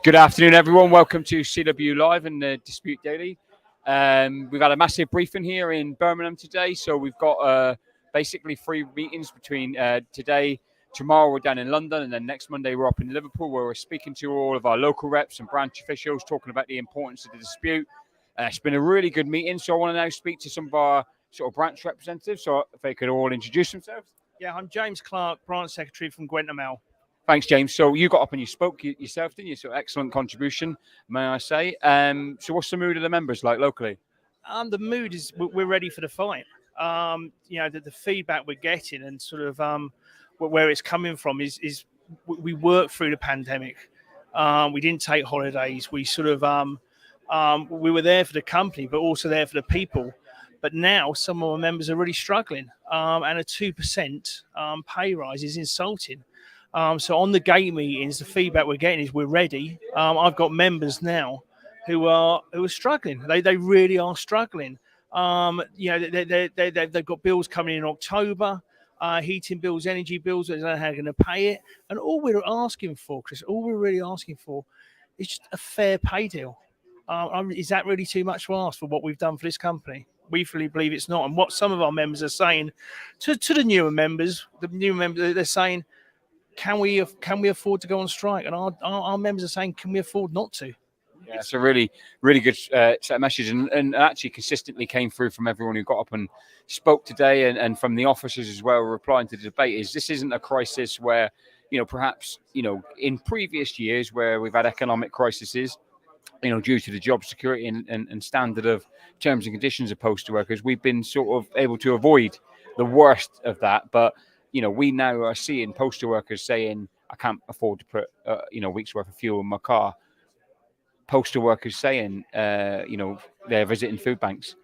Good afternoon, everyone. Welcome to CW Live and the Dispute Daily. We've had a massive briefing here in Birmingham today. So we've got basically 3 meetings between today, tomorrow we're down in London, and then next Monday we're up in Liverpool, where we're speaking to all of our local reps and branch officials, talking about the importance of the dispute. It's been a really good meeting. So I want to now speak to some of our sort of branch representatives. So if they could all introduce themselves. Yeah, I'm James Clark, branch secretary from Gwentham. Thanks, James. So you got up and you spoke yourself, didn't you? So excellent contribution, may I say. So what's the mood of the members like locally? The mood is we're ready for the fight. The feedback we're getting and sort of where it's coming from is we worked through the pandemic. We didn't take holidays. We sort of we were there for the company, but also there for the people. But now some of our members are really struggling, and a 2% pay rise is insulting. So on the gate meetings, the feedback we're getting is we're ready. I've got members now who are struggling. They really are struggling. They've got bills coming in October, heating bills, energy bills. They don't know how they're going to pay it. And all we're asking for, Chris, all we're really asking for is just a fair pay deal. Is that really too much to ask for what we've done for this company? We fully believe it's not. And what some of our members are saying to the newer members, they're saying, can we afford to go on strike? And our members are saying, can we afford not to? Yeah, it's a really, really good set of messages, and actually consistently came through from everyone who got up and spoke today, and from the officers as well, replying to the debate. This isn't a crisis where, perhaps, in previous years where we've had economic crises, due to the job security and standard of terms and conditions of postal workers, we've been sort of able to avoid the worst of that. But we now are seeing postal workers saying, I can't afford to put, a week's worth of fuel in my car. Postal workers saying, they're visiting food banks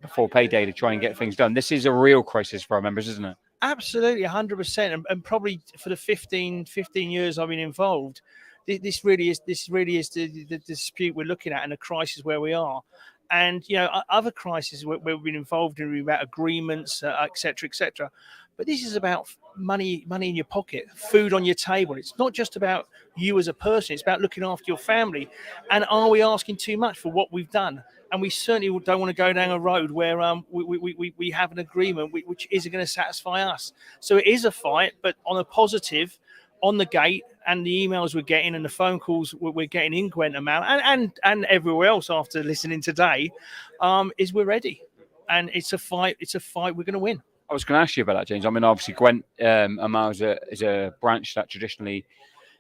before payday to try and get things done. This is a real crisis for our members, isn't it? Absolutely, 100%. And probably for the 15 years I've been involved, this really is the dispute we're looking at and the crisis where we are. And, other crises where we've been involved in about agreements, et cetera. But this is about money in your pocket, food on your table. It's not just about you as a person. It's about looking after your family. And are we asking too much for what we've done? And we certainly don't want to go down a road where we have an agreement which isn't going to satisfy us. So it is a fight, but on a positive, on the gate, and the emails we're getting and the phone calls we're getting in Gwentham and everywhere else after listening today, is we're ready. And it's a fight we're going to win. I was going to ask you about that, James. I mean, obviously, Gwentham is a branch that traditionally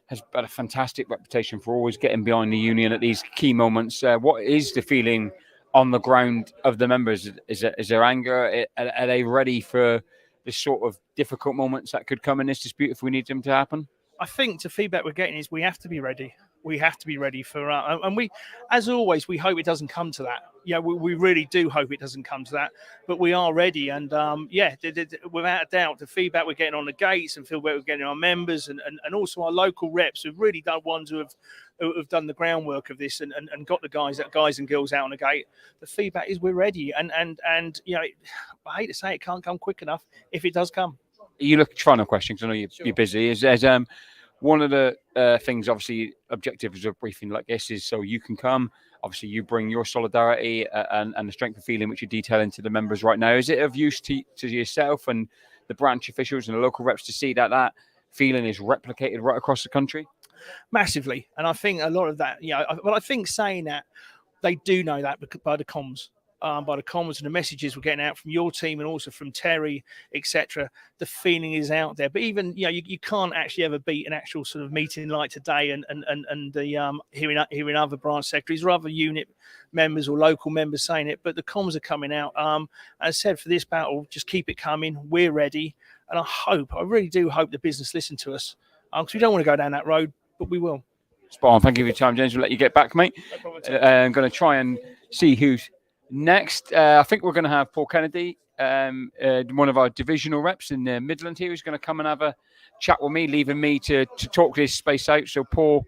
has had a fantastic reputation for always getting behind the union at these key moments. What is the feeling on the ground of the members? Is there anger? Are they ready for the sort of difficult moments that could come in this dispute if we need them to happen? I think the feedback we're getting is we have to be ready. We have to be ready for, and we, as always, we hope it doesn't come to that. We really do hope it doesn't come to that, but we are ready. And without a doubt, the feedback we're getting on the gates and feedback we're getting on our members and also our local reps who've really done ones who have done the groundwork of this and got the guys and girls out on the gate. The feedback is we're ready. And I hate to say it can't come quick enough if it does come. You look final question because I know you're busy. Is one of the things, obviously, objective of a briefing like this is so you can come. Obviously, you bring your solidarity and the strength of feeling which you're detailing to the members right now. Is it of use to yourself and the branch officials and the local reps to see that feeling is replicated right across the country? Massively. And I think a lot of that, but I think saying that, they do know that by the comms. By the comments and the messages we're getting out from your team and also from Terry, etc. The feeling is out there. But even you can't actually ever beat an actual sort of meeting like today and the hearing other branch secretaries or other unit members or local members saying it. But the comms are coming out. As I said, for this battle, just keep it coming. We're ready, and I really do hope the business listen to us because we don't want to go down that road, but we will. Spot on. Thank you for your time, James. We'll let you get back, mate. I'm going to try and see who's next. I think we're going to have Paul Kennedy, one of our divisional reps in the Midland here, who's going to come and have a chat with me, leaving me to talk this space out. So Paul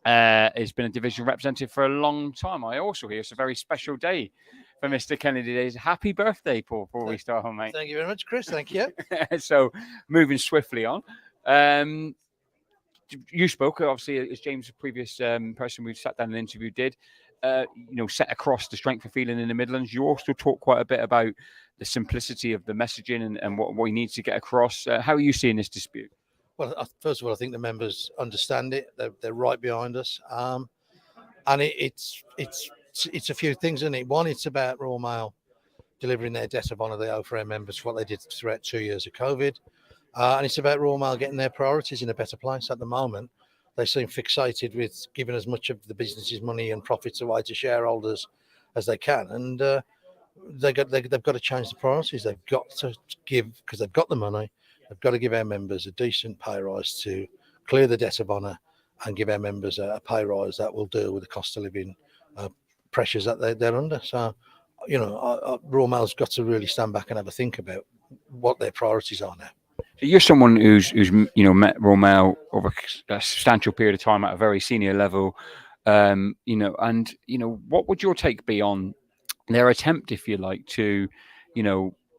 has been a divisional representative for a long time. I also hear it's a very special day for Mr. Kennedy. Happy birthday, Paul, before we start on, mate. Thank you very much, Chris. Thank you. So moving swiftly on. you spoke, obviously, as James, the previous person we sat down and interviewed, did. Set across the strength of feeling in the Midlands. You also talk quite a bit about the simplicity of the messaging and what we need to get across. How are you seeing this dispute? Well, first of all, I think the members understand it. They're right behind us, and it's a few things, isn't it? One, it's about Royal Mail delivering their debt of honour they owe for our members for what they did throughout 2 years of COVID, and it's about Royal Mail getting their priorities in a better place. At the moment, they seem fixated with giving as much of the business's money and profits away to shareholders as they can, and they've got to change the priorities. They've got to give, because they've got the money. They've got to give our members a decent pay rise to clear the debt of honour and give our members a pay rise that will deal with the cost of living pressures that they're under. So, Royal Mail's got to really stand back and have a think about what their priorities are now. So you're someone who's met Royal Mail over a substantial period of time at a very senior level, what would your take be on their attempt, if you like, to,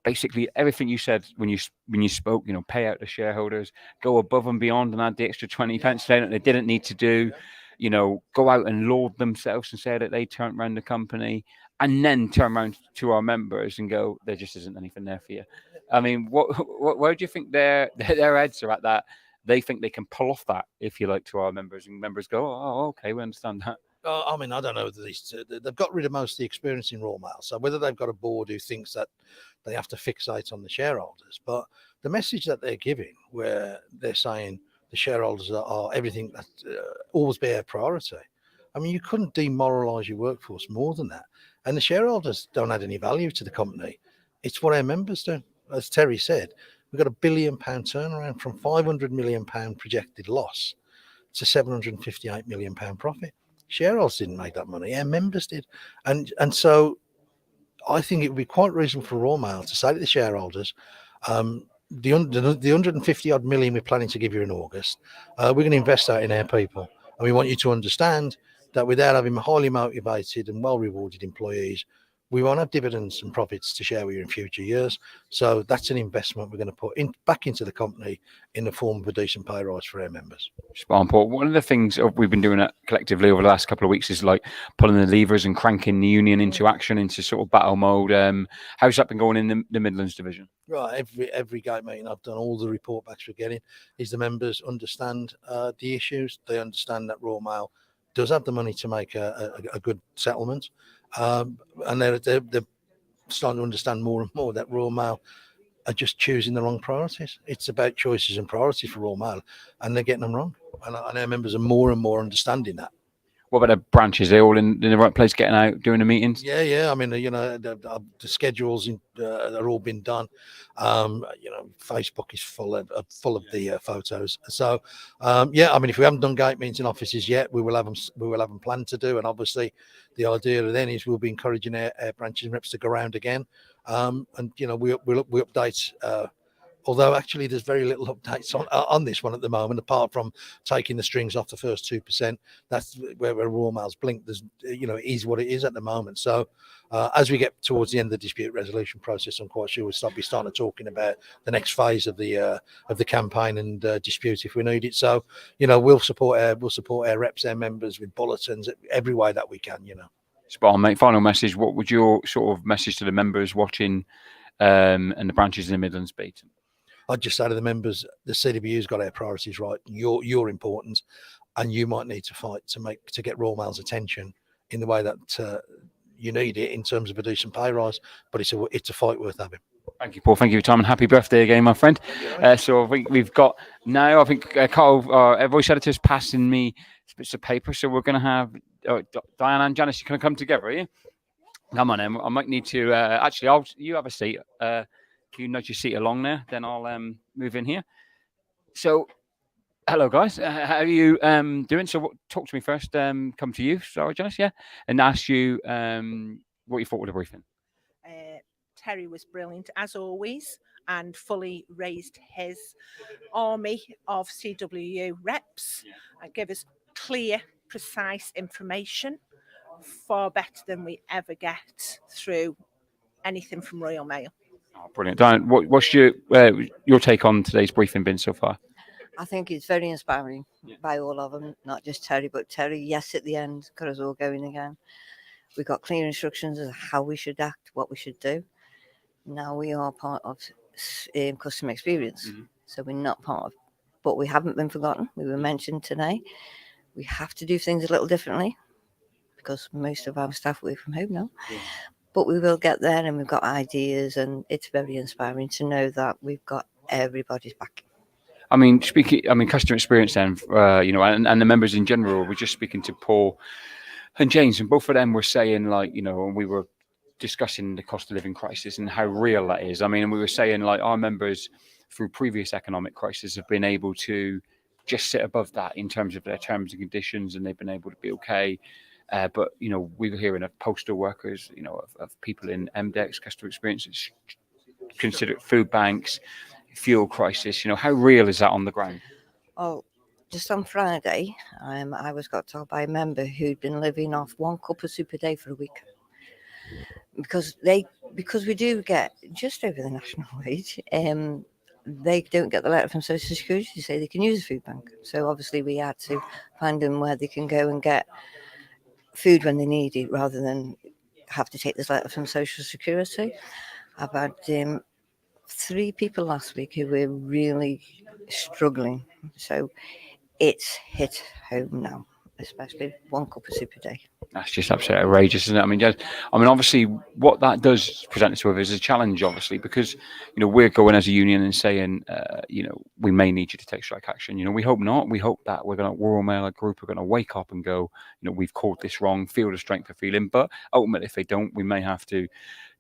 basically everything you said when you spoke, pay out the shareholders, go above and beyond and add the extra 20 pence that they didn't need to do, go out and laud themselves and say that they turned around the company, and then turn around to our members and go, there just isn't anything there for you. I mean, where do you think their heads are at that? They think they can pull off that, if you like, to our members, and members go, oh, okay, we understand that. I mean, I don't know. They've got rid of most of the experience in Royal Mail. So whether they've got a board who thinks that they have to fixate on the shareholders, but the message that they're giving, where they're saying the shareholders are everything, that always be our priority. I mean, you couldn't demoralise your workforce more than that. And the shareholders don't add any value to the company. It's what our members do. As Terry said, we've got £1 billion turnaround from £500 million projected loss to £758 million profit. Shareholders didn't make that money, our members did. And so I think it would be quite reasonable for Royal Mail to say to the shareholders, the 150 odd million we're planning to give you in August, we're going to invest that in our people. And we want you to understand that without having highly motivated and well rewarded employees, we won't have dividends and profits to share with you in future years. So that's an investment we're going to put back into the company in the form of a decent pay rise for our members. Spot on, Paul. One of the things we've been doing collectively over the last couple of weeks is like pulling the levers and cranking the union into action, into sort of battle mode. How's that been going in the Midlands division? Right, every gate meeting I've done, all the report backs we're getting is the members understand the issues. They understand that Royal Mail does have the money to make a good settlement. And they're starting to understand more and more that Royal Mail are just choosing the wrong priorities. It's about choices and priorities for Royal Mail, and they're getting them wrong. And our members are more and more understanding that. What about the branches? Are they all in the right place, getting out, doing the meetings? Yeah. I mean, the schedules are all been done. Facebook is full of the photos. So, I mean, if we haven't done gate meetings in offices yet, we will have them planned to do. And obviously, the idea then is we'll be encouraging our branches and reps to go around again. And we'll update. Although actually there's very little updates on this one at the moment, apart from taking the strings off the first 2%. That's where Royal Mail's blinked. There's, it is what it is at the moment. So as we get towards the end of the dispute resolution process, I'm quite sure we'll be starting talking about the next phase of the campaign and dispute if we need it. So we'll support our reps, our members with bulletins every way that we can. Spot on, mate. Final message. What would your sort of message to the members watching and the branches in the Midlands be? I'd just say to the members, the CWU's got our priorities right. You're important, and you might need to fight to get Royal Mail's attention in the way that you need it in terms of a decent pay rise. But it's a fight worth having. Thank you, Paul. Thank you for your time, and happy birthday again, my friend. So I think we've got now. I think Carl, our voice editor, is passing me bits of paper. So we're going to have Diane and Janice. You can come together, are you? Come on, Em. I might need to actually. You have a seat. Can you nudge your seat along there? Then I'll move in here. So, hello guys. How are you doing? So, talk to me first. Come to you. Sorry, Janice. Yeah, and ask you what you thought of the briefing. Terry was brilliant as always, and fully raised his army of CWU reps and gave us clear, precise information, far better than we ever get through anything from Royal Mail. Oh, brilliant. Diane, what's your take on today's briefing been so far? I think it's very inspiring by all of them, not just Terry, but Terry, yes, at the end, got us all going again. We got clear instructions as how we should act, what we should do. Now we are part of customer experience, so we're not part of, but we haven't been forgotten. We were mentioned today. We have to do things a little differently because most of our staff work from home now. But we will get there, and we've got ideas, and it's very inspiring to know that we've got everybody's back. I mean, customer experience then, and the members in general. We're just speaking to Paul and James, and both of them were saying, like, and we were discussing the cost of living crisis and how real that is. I mean, and we were saying, like, our members through previous economic crises have been able to just sit above that in terms of their terms and conditions, and they've been able to be okay. But we were hearing of postal workers, of people in MDEX, customer experience, considered food banks, fuel crisis. How real is that on the ground? Oh, just on Friday, I got told by a member who'd been living off 1 cup of soup a day for a week. Because we do get just over the national wage, they don't get the letter from Social Security to say they can use a food bank. So obviously we had to find them where they can go and get food when they need it, rather than have to take this letter from Social Security. I've had 3 people last week who were really struggling. So it's hit home now, especially 1 cup of soup a day. That's just absolutely outrageous, isn't it? I mean, obviously, what that does present us with is a challenge, obviously, because we're going as a union and saying, we may need you to take strike action. We hope not. We hope that Royal Mail Group are going to wake up and go, we've called this wrong, feel the strength of feeling. But ultimately, if they don't, we may have to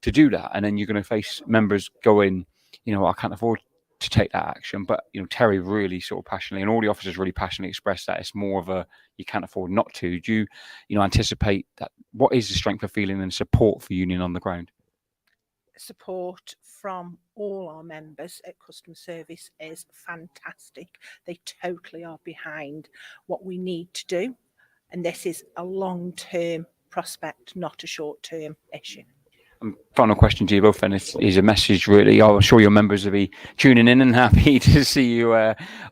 do that, and then you're going to face members going, I can't afford to take that action. But Terry really sort of passionately, and all the officers really passionately expressed that it's more of a you can't afford not to. Do you anticipate that? What is the strength of feeling and support for union on the ground? Support from all our members at customer service is fantastic. They totally are behind what we need to do, and this is a long-term prospect, not a short-term issue. Final question to you both, and is a message really. I'm sure your members will be tuning in and happy to see you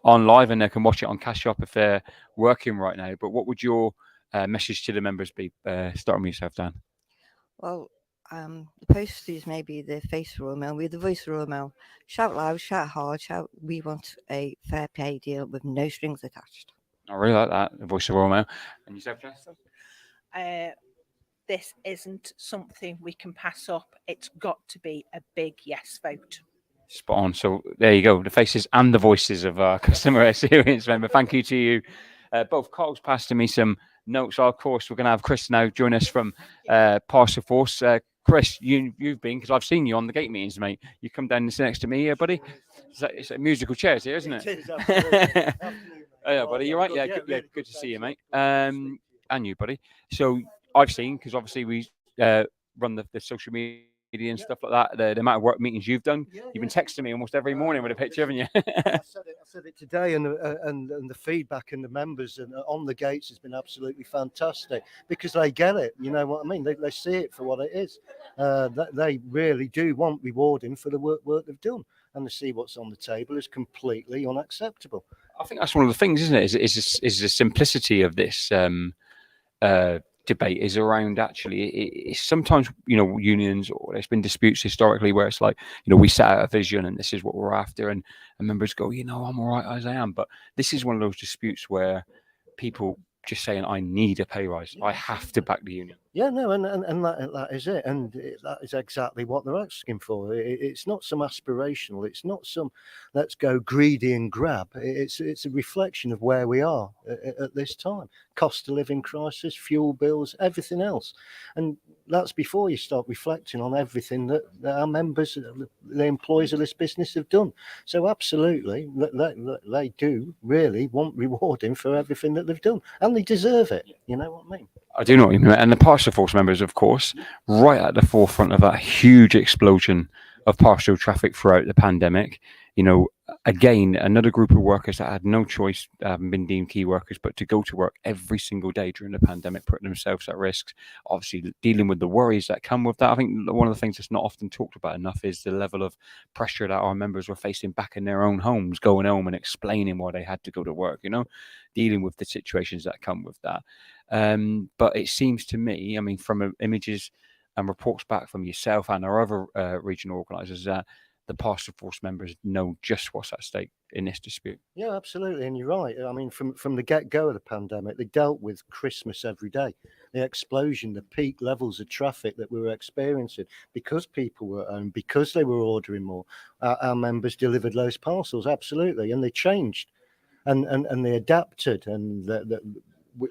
on live, and they can watch it on Cash Shop if they're working right now. But what would your message to the members be? Starting with yourself, Dan. Well, the posters may be the face of Royal Mail. We're the voice of Royal Mail. Shout loud, shout hard, shout. We want a fair pay deal with no strings attached. I really like that, the voice of Royal Mail. And yourself, Jess? This isn't something we can pass up. It's got to be a big yes vote. Spot on. So there you go, the faces and the voices of our customer experience member. Thank you to you both. Carl's passed me some notes. Of course, we're going to have Chris now join us from Parcel Force. Chris, you've been, because I've seen you on the gate meetings, mate. You come down and sit next to me here, buddy. It's a musical chairs here, isn't it? It is, absolutely. Absolutely. Yeah, buddy, you're right. Yeah, really good to see you, mate. And you, buddy. So I've seen, because obviously we run the social media and stuff like that, the amount of work meetings you've done. You've been texting me almost every morning with a picture, haven't you? I said it today, and the feedback and the members and on the gates has been absolutely fantastic, because they get it. You know what I mean? They see it for what it is. They really do want rewarding for the work they've done, and to see what's on the table is completely unacceptable. I think that's one of the things, isn't it? Is the simplicity of this debate is around actually it's sometimes unions, or there's been disputes historically where it's like we set out a vision and this is what we're after, and members go I'm all right as I am. But this is one of those disputes where people just saying I need a pay rise, I have to back the union. Yeah, no, and that is it, and that is exactly what they're asking for. It's not some aspirational, it's not some let's go greedy and grab. It's a reflection of where we are at this time. Cost of living crisis, fuel bills, everything else, and that's before you start reflecting on everything that our members, the employees of this business have done. So absolutely, they do really want rewarding for everything that they've done, and they deserve it. You know what I mean? I do know what you mean. And the Parcel Force members, of course, right at the forefront of that huge explosion of parcel traffic throughout the pandemic. again, another group of workers that had no choice, having been deemed key workers, but to go to work every single day during the pandemic, putting themselves at risk, obviously dealing with the worries that come with that. I think one of the things that's not often talked about enough is the level of pressure that our members were facing back in their own homes, going home and explaining why they had to go to work, dealing with the situations that come with that. But it seems to me, I mean, from images and reports back from yourself and our other regional organisers, that the parcel force members know just what's at stake in this dispute. Yeah, absolutely, and you're right. I mean, from the get-go of the pandemic, they dealt with Christmas every day, the explosion, the peak levels of traffic that we were experiencing because people were at home, because they were ordering more. Our members delivered those parcels, absolutely, and they changed, and they adapted, and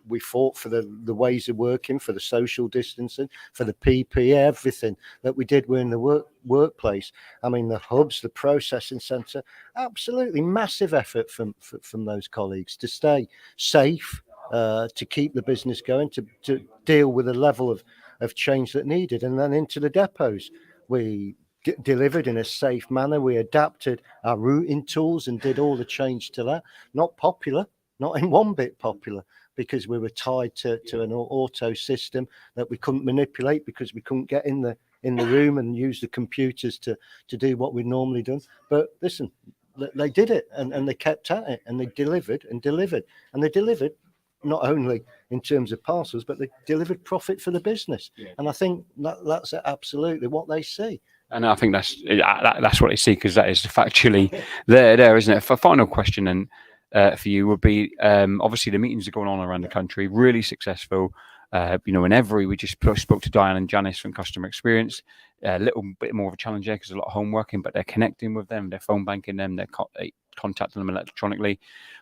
we fought for the ways of working, for the social distancing, for the PPE, everything that we did. We're in the workplace. I mean, the hubs, the processing centre, absolutely massive effort from those colleagues to stay safe, to keep the business going, to deal with the level of change that needed. And then into the depots, we delivered in a safe manner. We adapted our routing tools and did all the change to that. Not popular, not in one bit popular, because we were tied to an auto system that we couldn't manipulate because we couldn't get in the room and use the computers to do what we'd normally done. But listen, they did it, and they kept at it, and they delivered and delivered, and they delivered not only in terms of parcels, but they delivered profit for the business. Yeah. And I think that's absolutely what they see. And I think that's what they see, because that is factually there, isn't it? For final question, and for you would be, obviously the meetings are going on around the country, really successful. We just spoke to Diane and Janice from customer experience. A little bit more of a challenge there because there's a lot of homeworking, but they're connecting with them, they're phone banking them, they're contacting them electronically.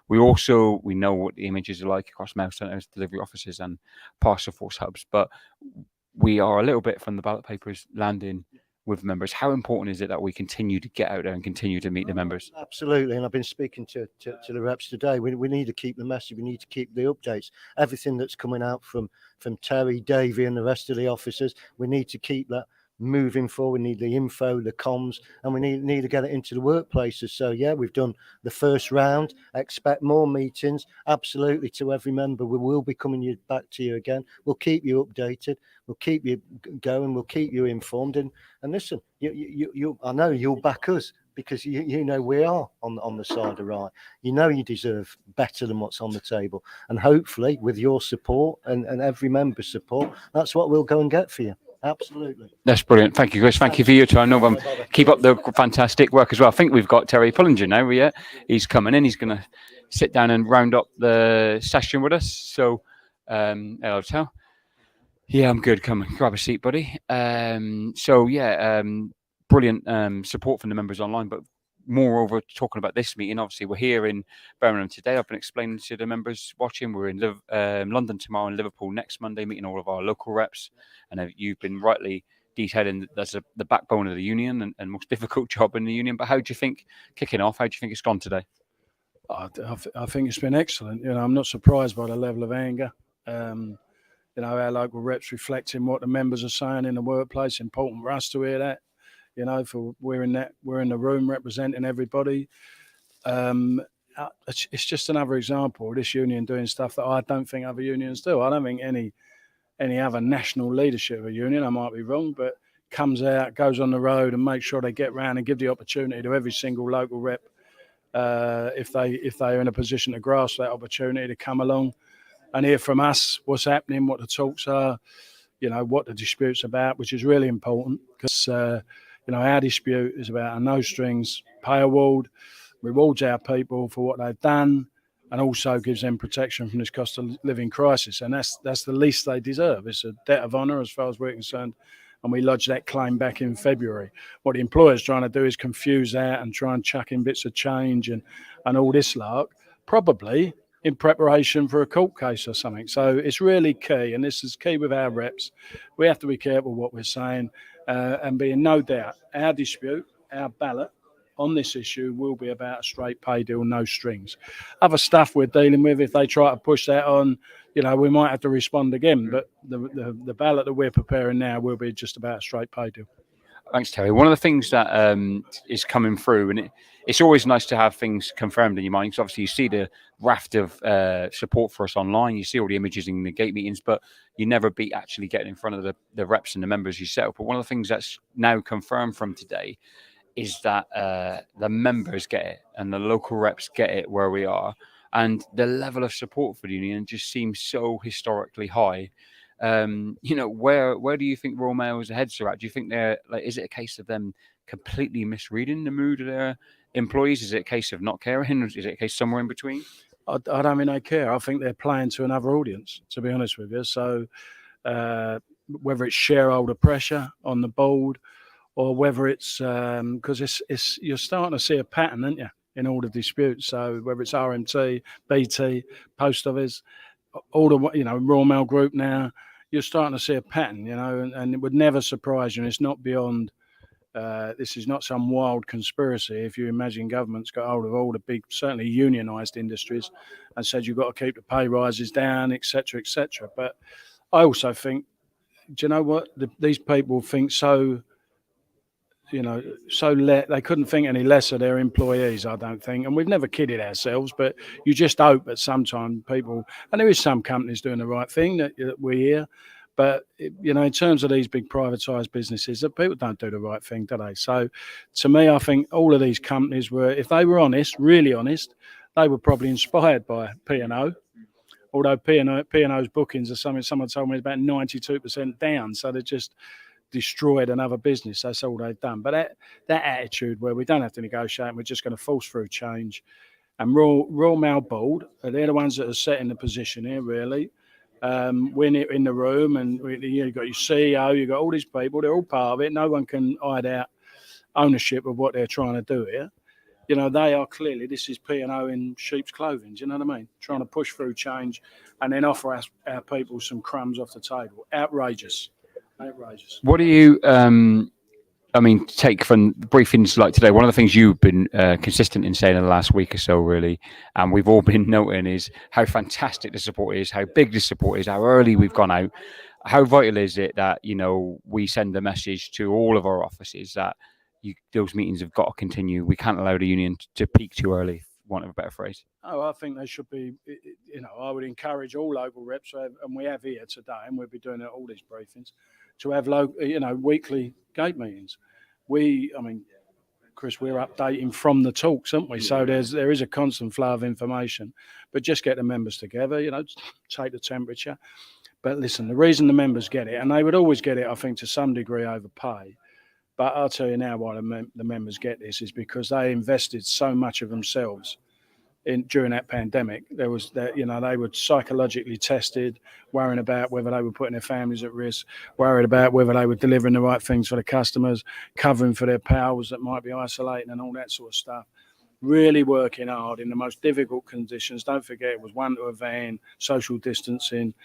We know what the images are like across mail centres, delivery offices, and parcel force hubs. But we are a little bit from the ballot papers landing with members. How important is it that we continue to get out there and continue to meet the members? Absolutely, and I've been speaking to the reps today. We need to keep the message. We need to keep the updates. Everything that's coming out from Terry, Davey, and the rest of the officers, we need to keep that moving forward. We need the info, the comms, and we need to get it into the workplaces. So yeah, we've done the first round. Expect more meetings, absolutely, to every member. We will be coming back to you again. We'll keep you updated. We'll keep you going. We'll keep you informed. And listen, I know you'll back us, because you know we are on the side of right. You know you deserve better than what's on the table. And hopefully with your support and every member's support, that's what we'll go and get for you. Absolutely. That's brilliant. Thank you, Chris. Thank you for your time. No, keep up the fantastic work as well. I think we've got Terry Pullinger now. Yeah, he's coming in. He's going to sit down and round up the session with us. So, hello, Tal. Yeah, I'm good. Come and grab a seat, buddy. Brilliant support from the members online, but moreover, talking about this meeting, obviously we're here in Birmingham today. I've been explaining to the members watching, we're in London tomorrow and Liverpool next Monday, meeting all of our local reps. And you've been rightly detailing that's the backbone of the union and most difficult job in the union. But how do you think, kicking off, how do you think it's gone today? I think it's been excellent. I'm not surprised by the level of anger. Our local reps reflecting what the members are saying in the workplace. Important for us to hear that. We're in the room representing everybody. It's just another example of this union doing stuff that I don't think other unions do. I don't think any other national leadership of a union, I might be wrong, but comes out, goes on the road and makes sure they get round and give the opportunity to every single local rep, if they are in a position to grasp that opportunity, to come along and hear from us what's happening, what the talks are, what the dispute's about, which is really important, because our dispute is about a no strings pay award, rewards our people for what they've done, and also gives them protection from this cost of living crisis. And that's the least they deserve. It's a debt of honour as far as we're concerned. And we lodged that claim back in February. What the employer's trying to do is confuse that and try and chuck in bits of change and all this lark, probably in preparation for a court case or something. So it's really key, and this is key with our reps. We have to be careful what we're saying, and be in no doubt our dispute, our ballot on this issue will be about a straight pay deal, no strings. Other stuff we're dealing with, if they try to push that on, we might have to respond again. But the ballot that we're preparing now will be just about a straight pay deal. Thanks, Terry. One of the things that is coming through, and it's always nice to have things confirmed in your mind, because obviously you see the raft of support for us online, you see all the images in the gate meetings, but you never beat actually getting in front of the reps and the members yourself. But one of the things that's now confirmed from today is that the members get it and the local reps get it where we are. And the level of support for the union just seems so historically high. Where do you think Royal Mail's heads are at? Do you think they're like, is it a case of them completely misreading the mood of their employees? Is it a case of not caring? Is it a case somewhere in between? I don't mean they care. I think they're playing to another audience, to be honest with you. So whether it's shareholder pressure on the board, or whether it's because it's you're starting to see a pattern, aren't you, in all the disputes. So whether it's RMT, BT, Post Office, all the Royal Mail Group now, you're starting to see a pattern, and it would never surprise you. And it's not beyond. This is not some wild conspiracy. If you imagine government's got hold of all the big, certainly unionised industries, and said you've got to keep the pay rises down, etc., etc. But I also think, do you know what? These people think so. They couldn't think any less of their employees, I don't think. And we've never kidded ourselves, but you just hope that sometimes people, and there is some companies doing the right thing that we hear, but, in terms of these big privatised businesses, that people don't do the right thing, do they? So to me, I think all of these companies were, if they were honest, really honest, they were probably inspired by P&O. Although P&O's bookings are something someone told me is about 92% down. So they're just destroyed another business. That's all they've done. But that attitude where we don't have to negotiate and we're just going to force through change. And Royal Mail Board, they're the ones that are setting the position here, really. When it in the room, and you've got your CEO, you've got all these people, they're all part of it. No one can hide out ownership of what they're trying to do here. They are clearly, this is P&O in sheep's clothing, do you know what I mean? Trying to push through change and then offer our people some crumbs off the table. Outrageous. What do you, take from briefings like today? One of the things you've been consistent in saying in the last week or so, really, and we've all been noting, is how fantastic the support is, how big the support is, how early we've gone out. How vital is it that, we send a message to all of our offices that those meetings have got to continue? We can't allow the union to peak too early, for want of a better phrase. Oh, I think they should be, I would encourage all local reps, and we have here today, and we'll be doing it at all these briefings, to have weekly gate meetings. Chris, we're updating from the talks, aren't we? So there is a constant flow of information, but just get the members together, take the temperature. But listen, the reason the members get it, and they would always get it, I think, to some degree over pay. But I'll tell you now why the members get this is because they invested so much of themselves during that pandemic. They were psychologically tested, worrying about whether they were putting their families at risk, worried about whether they were delivering the right things for the customers, covering for their pals that might be isolating and all that sort of stuff. Really working hard in the most difficult conditions. Don't forget, it was 1 to a van, social distancing,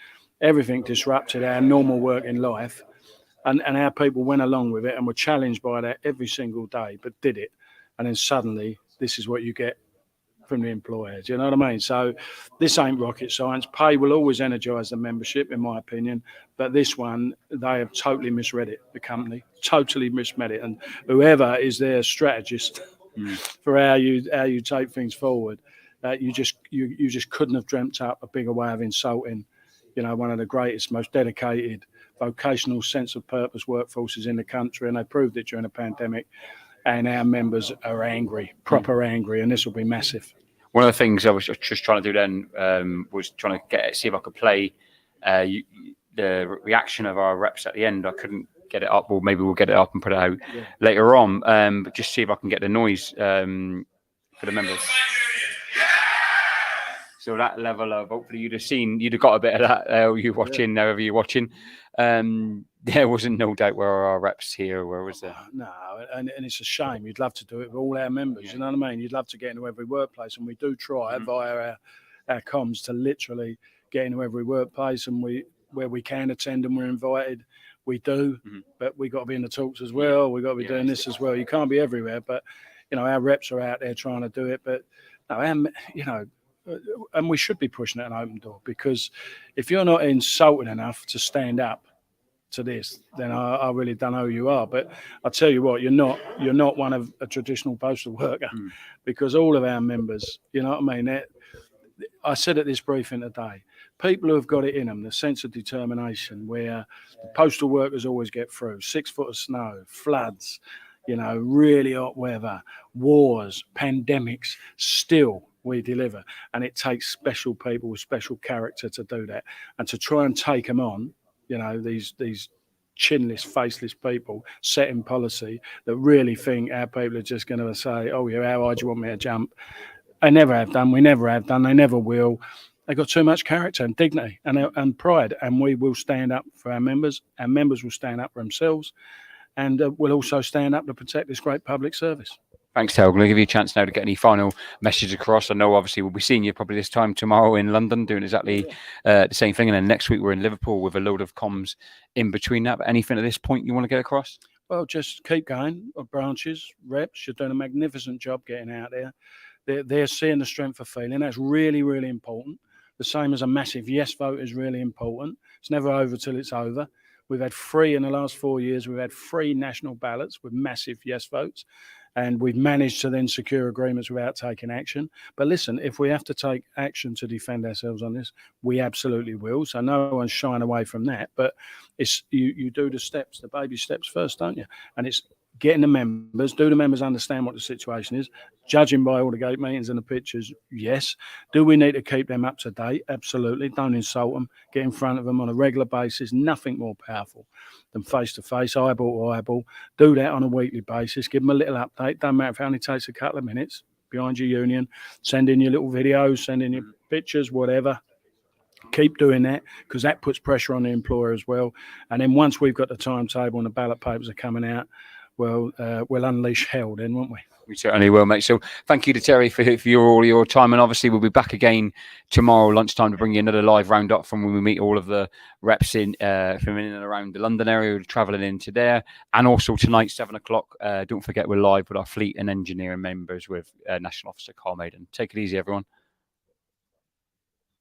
everything disrupted our normal working life. And our people went along with it and were challenged by that every single day, but did it. And then suddenly, this is what you get from the employer. Do you know what I mean? So this ain't rocket science. Pay will always energise the membership, in my opinion. But this one, they have totally misread it, the company. Totally misread it. And whoever is their strategist for how you take things forward, you just couldn't have dreamt up a bigger way of insulting, one of the greatest, most dedicated, vocational sense of purpose workforces in the country, and they proved it during the pandemic. And our members are angry, proper angry, and this will be massive. One of the things I was just trying to do then was trying to see if I could play the reaction of our reps at the end. I couldn't get it up, or maybe we'll get it up and put it out later on. But just see if I can get the noise for the members. So that level of, hopefully you'd have got a bit of that. You watching, wherever you're watching. There wasn't no doubt where our reps here. Where was there? No, and it's a shame. You'd love to do it with all our members. You know what I mean? You'd love to get into every workplace, and we do try via our comms to literally get into every workplace, and where we can attend and we're invited, we do. But we got to be in the talks as well. We got to be doing this as well. You can't be everywhere, but our reps are out there trying to do it. But no, and we should be pushing it an open door, because if you're not insulting enough to stand up, to this, then I really don't know who you are. But I tell you what, you're not one of a traditional postal worker, because all of our members, you know what I mean. I said at this briefing today, people who have got it in them, the sense of determination, where the postal workers always get through 6 foot of snow, floods, really hot weather, wars, pandemics, still we deliver. And it takes special people with special character to do that. And to try and take them on, these chinless, faceless people setting policy that really think our people are just going to say, oh, yeah, how high do you want me to jump? They never have done. We never have done. They never will. They've got too much character and dignity and pride. And we will stand up for our members. Our members will stand up for themselves. And we'll also stand up to protect this great public service. Thanks, Tel. I'm going to give you a chance now to get any final message across. I know, obviously, we'll be seeing you probably this time tomorrow in London doing exactly the same thing. And then next week we're in Liverpool with a load of comms in between that. But anything at this point you want to get across? Well, just keep going. Branches, reps, you're doing a magnificent job getting out there. They're seeing the strength of feeling. That's really, really important. The same as a massive yes vote is really important. It's never over till it's over. We've had 3 in the last 4 years. We've had 3 national ballots with massive yes votes. And we've managed to then secure agreements without taking action. But listen, if we have to take action to defend ourselves on this, we absolutely will. So no one's shying away from that. But it's you do the steps, the baby steps first, don't you? And it's getting the members, do the members understand what the situation is? Judging by all the gate meetings and the pictures, yes. Do we need to keep them up to date? Absolutely. Don't insult them. Get in front of them on a regular basis. Nothing more powerful than face-to-face, eyeball to eyeball. Do that on a weekly basis. Give them a little update. Don't matter if it only takes a couple of minutes behind your union. Send in your little videos, send in your pictures, whatever. Keep doing that, because that puts pressure on the employer as well. And then once we've got the timetable and the ballot papers are coming out, well, we'll unleash hell then, won't we? We certainly will, mate. So thank you to Terry for all your time. And obviously, we'll be back again tomorrow lunchtime to bring you another live roundup from when we meet all of the reps from in and around the London area, travelling into there. And also tonight, 7 o'clock, don't forget we're live with our fleet and engineering members with National Officer Carl Maiden. Take it easy, everyone.